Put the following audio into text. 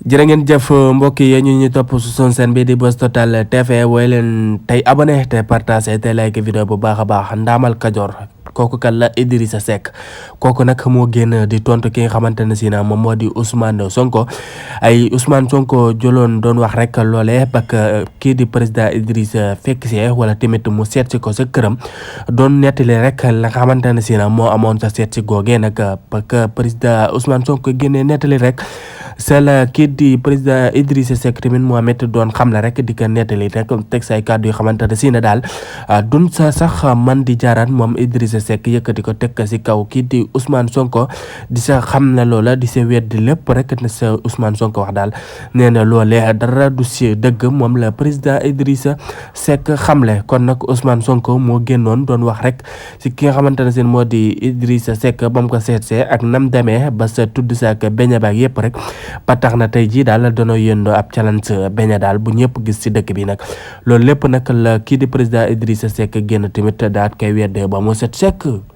jërë ngeen jëf mbokk yi ñu topp su son seen bi di Buzz Total TV woy leen tey abonné te partagé te like vidéo bu baax a baax Ndamal Kajoor kooku kan la Idrissa Seck kooku nag moo génn di tontu ki nga xamante ne si na moom moo di Ousmane Sonko ay Ousmane Sonko jëloon doon wax rek loolee parce que kii di président Idrissa fekk si wala tamit mu seet si ko sa këram doon nettali rek la nga xamante ne si na moo amoon sa seet si googee nag parce que président Ousmane Sonko génnee nettali rek c'est la kii di président Idrissa Seck tamit Mohamed doon xam la rek di ko nettali rek teg say kàddu yu xamante ne si na daal dun sa sax man di jaaraat moom Idrissa Seck yëkkati ko teg si kaw kii di Ousmane Sonko di sa xam na loola di sa weddi lépp rek na sa Ousmane Sonko wax daal nee na loolee dara du si dëgg moom la président Idrissa Seck xamle kon nag Ousmane Sonko moo génnoon doon wax rek si ki nga xamante ne seen moo di Idrissa Seck ba mu ko seetsee ak nam demee ba sa tudd sa ak beña baag yëpp rek ba tax na tey jii daal danoo yëndoo ab challenge beña daal bu ñëpp gis si dëkk bi nag loolu lépp nag la kii di président Idrissa Seck génn tamit daat koy weddee ba mu set sekk